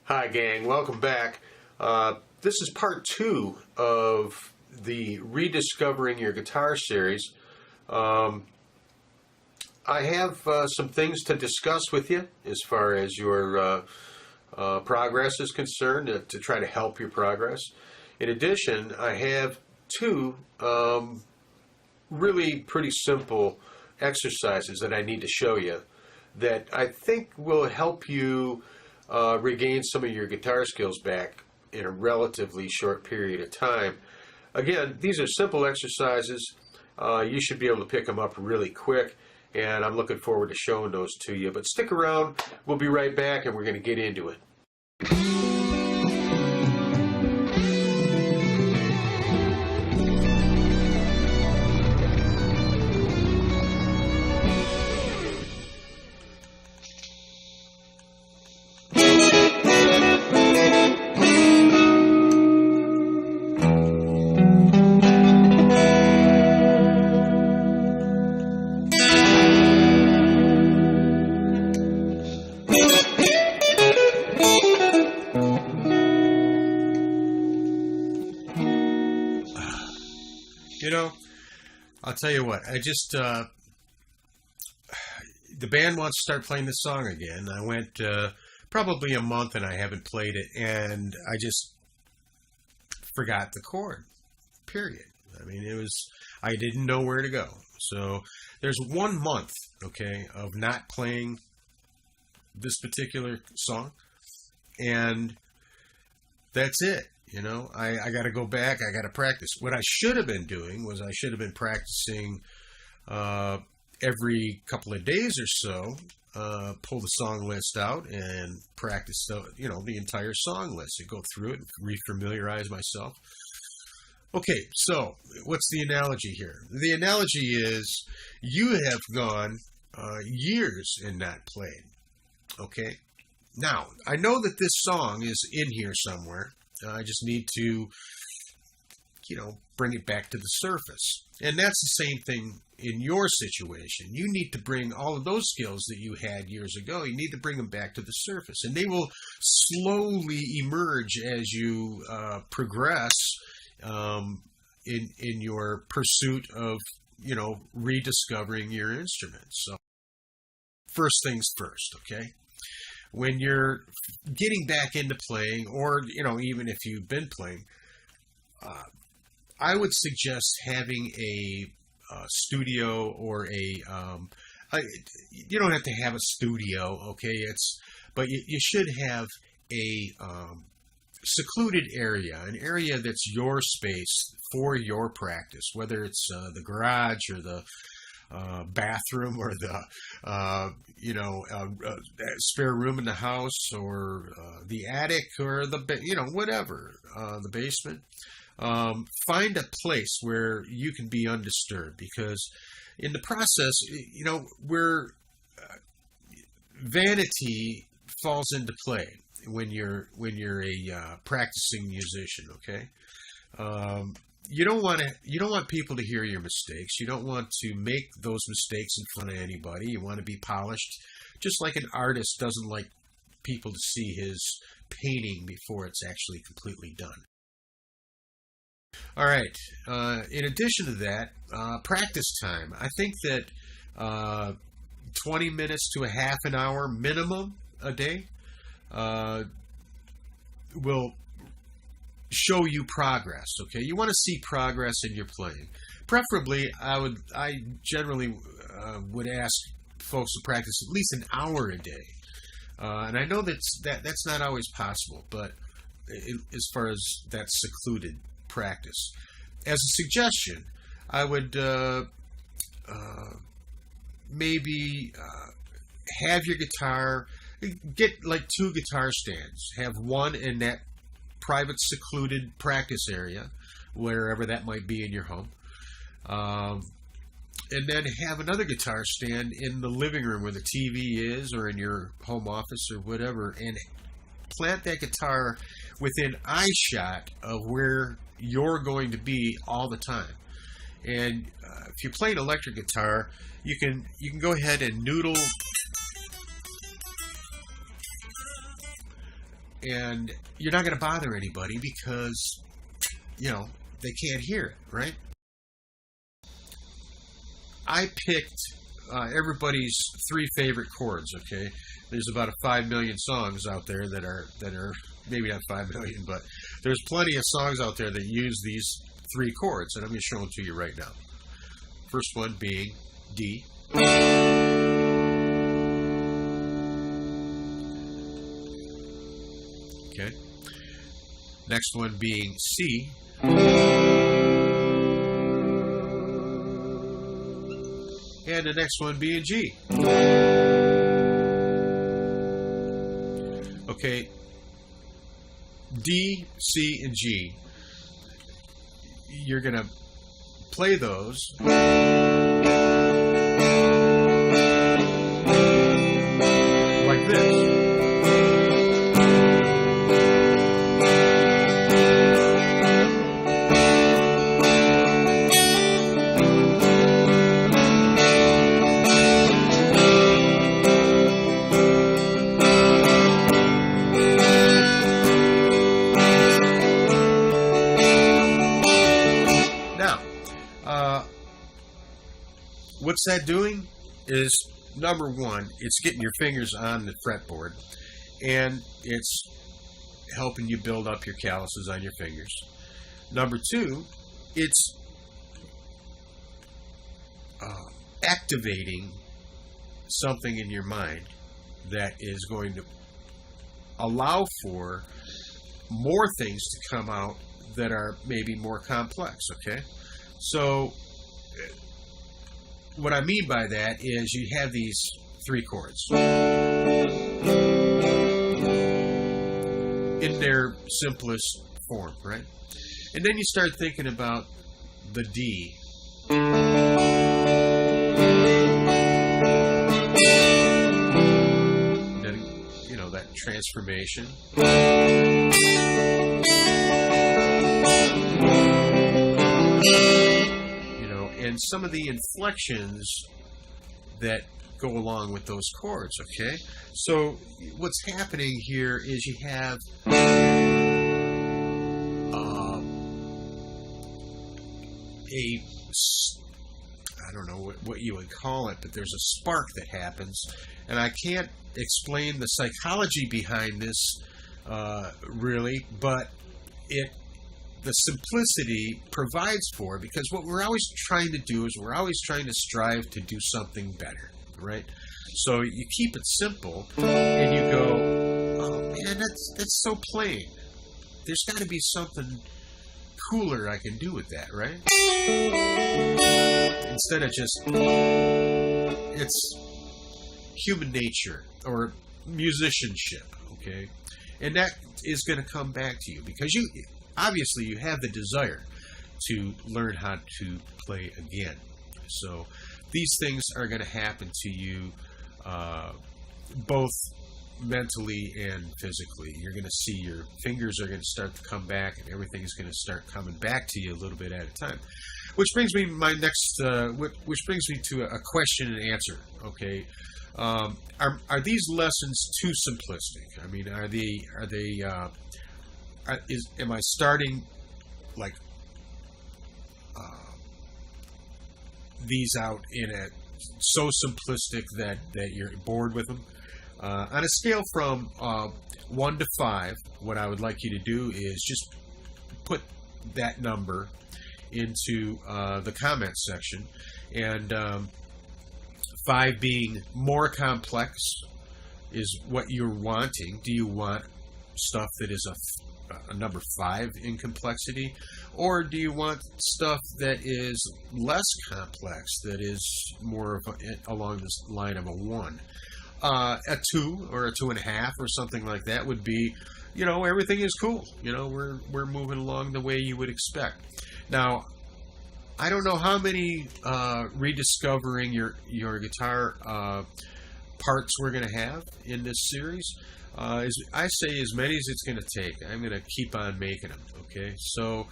Hi gang, welcome back. This is part 2 of the Rediscovering Your Guitar series. I have some things to discuss with you as far as your progress is concerned, to try to help your progress. In addition, I have two really pretty simple exercises that I need to show you that I think will help you regain some of your guitar skills back in a relatively short period of time. Again, these are simple exercises. You should be able to pick them up really quick, and I'm looking forward to showing those to you. But stick around. We'll be right back, and we're going to get into it. You know, I'll tell you what, the band wants to start playing this song again. I went probably a month and I haven't played it, and I just forgot the chord, period. I mean, I didn't know where to go. So there's 1 month, okay, of not playing this particular song, and that's it. You know, I got to go back. I got to practice. What I should have been doing was I should have been practicing every couple of days or so. Pull the song list out and practice the entire song list and go through it and refamiliarize myself. Okay, so what's the analogy here? The analogy is you have gone years and not played. Okay, now I know that this song is in here somewhere. I just need to, bring it back to the surface. And that's the same thing in your situation. You need to bring all of those skills that you had years ago, you need to bring them back to the surface. And they will slowly emerge as you progress in your pursuit of, rediscovering your instruments. So first things first, okay? When you're getting back into playing, or, even if you've been playing, I would suggest having a studio or you don't have to have a studio, okay? But you should have a secluded area, an area that's your space for your practice, whether it's the garage or the bathroom or the spare room in the house, or the attic, or the whatever, the basement. Find a place where you can be undisturbed, because in the process, where vanity falls into play when you're a practicing musician. Okay. You don't want people to hear your mistakes. You don't want to make those mistakes in front of anybody. You want to be polished, just like an artist doesn't like people to see his painting before it's actually completely done. All right. In addition to that, practice time. I think that 20 minutes to a half an hour minimum a day will show you progress. Okay, you want to see progress in your playing. Preferably, I generally would ask folks to practice at least an hour a day, and I know that's not always possible. But as far as that secluded practice, as a suggestion, I would maybe have your guitar, get like 2 guitar stands. Have one in that private secluded practice area, wherever that might be in your home, and then have another guitar stand in the living room where the TV is, or in your home office or whatever, and plant that guitar within eyeshot of where you're going to be all the time. And if you play an electric guitar, you can go ahead and noodle and you're not going to bother anybody because, you know, they can't hear it, right? I picked everybody's 3 favorite chords, okay? There's about 5 million songs out there that are maybe not 5 million, but there's plenty of songs out there that use these 3 chords, and I'm going to show them to you right now. First one being D. Okay. Next one being C. And the next one being G. Okay. D, C, and G. You're going to play those like this. What's that doing is, number one, it's getting your fingers on the fretboard, and it's helping you build up your calluses on your fingers. Number two, it's activating something in your mind that is going to allow for more things to come out that are maybe more complex, okay? So what I mean by that is you have these 3 chords in their simplest form, right? And then you start thinking about the D. Then, you know, that transformation. And some of the inflections that go along with those chords, okay? So what's happening here is you have I don't know what you would call it, but there's a spark that happens. And I can't explain the psychology behind this really, but the simplicity provides for, because what we're always trying to do is we're always trying to strive to do something better, right? So you keep it simple and you go, oh man, that's so plain. There's got to be something cooler I can do with that, right? Instead of just, it's human nature or musicianship, okay? And that is going to come back to you because obviously you have the desire to learn how to play again. So these things are going to happen to you both mentally and physically. You're going to see your fingers are going to start to come back, and everything is going to start coming back to you a little bit at a time. Which brings me which brings me to a question and answer. Okay, are these lessons too simplistic? I mean, am I starting like these out in a so simplistic that you're bored with them? On a scale from 1 to 5, what I would like you to do is just put that number into the comment section, and 5 being more complex is what you're wanting. Do you want stuff that is a number 5 in complexity, or do you want stuff that is less complex, that is more of along this line of a 1? A 2 or a 2.5 or something like that would be, you know, everything is cool. You know, we're moving along the way you would expect. Now, I don't know how many rediscovering your guitar parts we're going to have in this series. As I say, as many as it's going to take. I'm going to keep on making them. Okay, so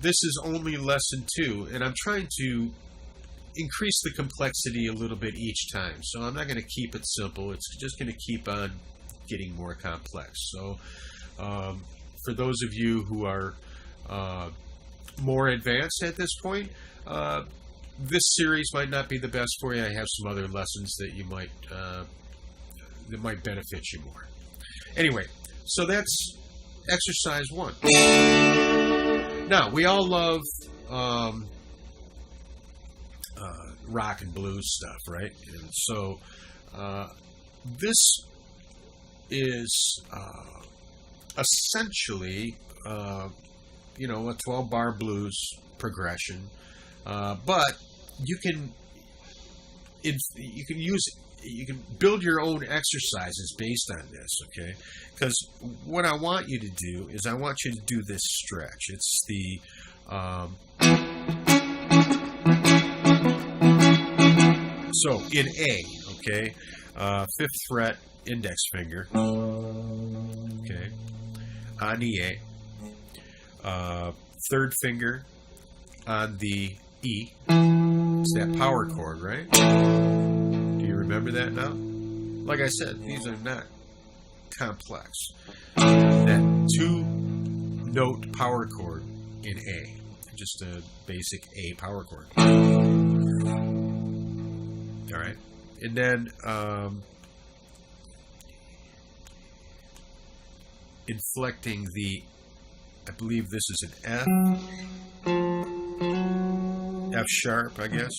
this is only lesson 2, and I'm trying to increase the complexity a little bit each time. So I'm not going to keep it simple. It's just going to keep on getting more complex. So for those of you who are more advanced at this point, this series might not be the best for you. I have some other lessons that you might that might benefit you more. Anyway, so that's exercise 1. Now, we all love rock and blues stuff, right? And so this is essentially a 12-bar blues progression, but you can build your own exercises based on this, okay? Because what I want you to do is I want you to do this stretch. It's the so in A, okay, 5th fret, index finger, okay, on the A, 3rd finger on the E. It's that power chord, right? Do you remember that now? Like I said, these are not complex. That 2-note power chord in A, just a basic A power chord. All right, and then inflecting the, I believe this is an F sharp, I guess.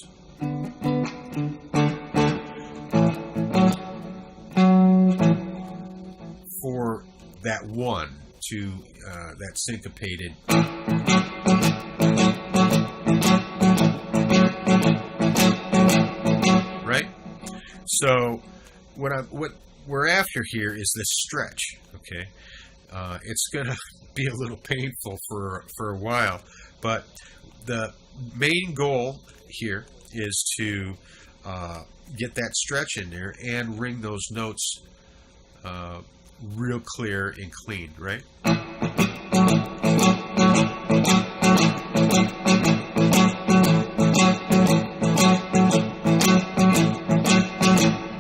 For that 1 to that syncopated. Right? So what we're after here is this stretch, okay? It's going to be a little painful for a while, but the main goal here is to get that stretch in there and ring those notes real clear and clean, right?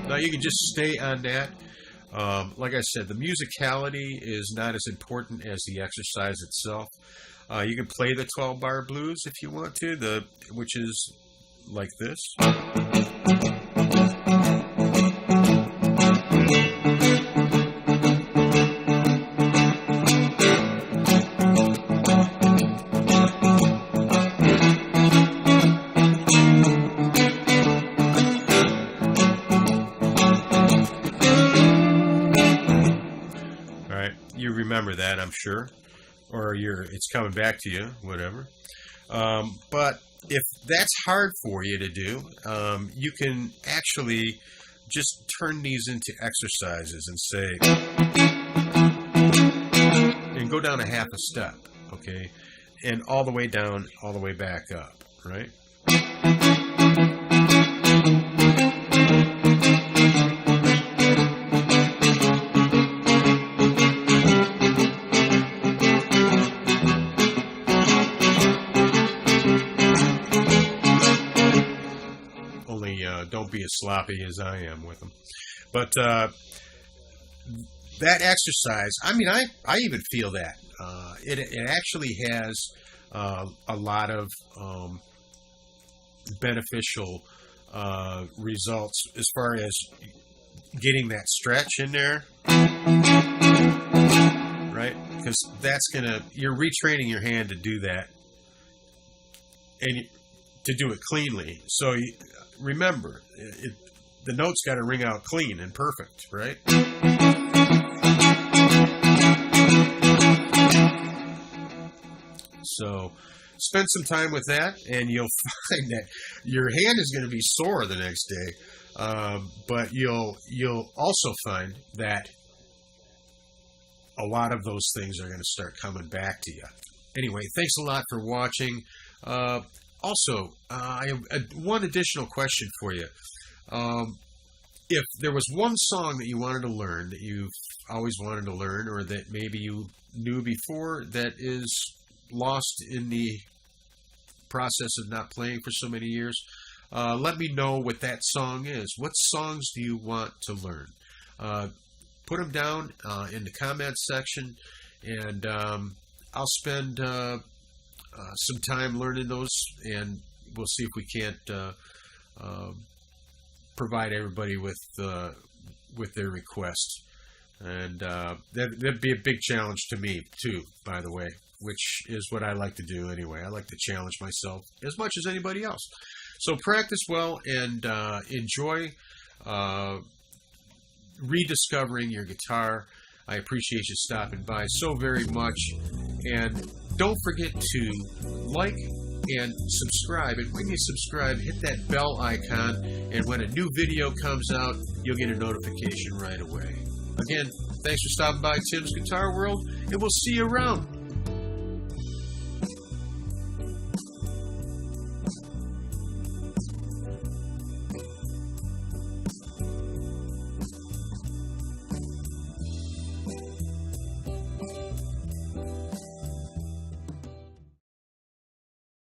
Now you can just stay on that. Like I said, the musicality is not as important as the exercise itself. You can play the 12-bar blues if you want to, which is like this. You remember that, I'm sure, or it's coming back to you, whatever. But if that's hard for you to do, you can actually just turn these into exercises and say, and go down a half a step, okay, and all the way down, all the way back up, right? Don't be as sloppy as I am with them. But that exercise, I mean, I even feel that. It actually has a lot of beneficial results as far as getting that stretch in there, right? Because you're retraining your hand to do that and to do it cleanly. So remember, the notes got to ring out clean and perfect, right? So spend some time with that, and you'll find that your hand is going to be sore the next day. But you'll also find that a lot of those things are going to start coming back to you. Anyway, thanks a lot for watching. Also, I have one additional question for you. If there was one song that you wanted to learn, that you've always wanted to learn, or that maybe you knew before that is lost in the process of not playing for so many years, let me know what that song is. What songs do you want to learn? put them down in the comments section, and I'll spend some time learning those, and we'll see if we can't provide everybody with their requests. And that'd be a big challenge to me too, by the way, which is what I like to do anyway. I like to challenge myself as much as anybody else. So practice well and enjoy rediscovering your guitar. I appreciate you stopping by so very much. And don't forget to like and subscribe. And when you subscribe, hit that bell icon. And when a new video comes out, you'll get a notification right away. Again, thanks for stopping by Tim's Guitar World, and we'll see you around.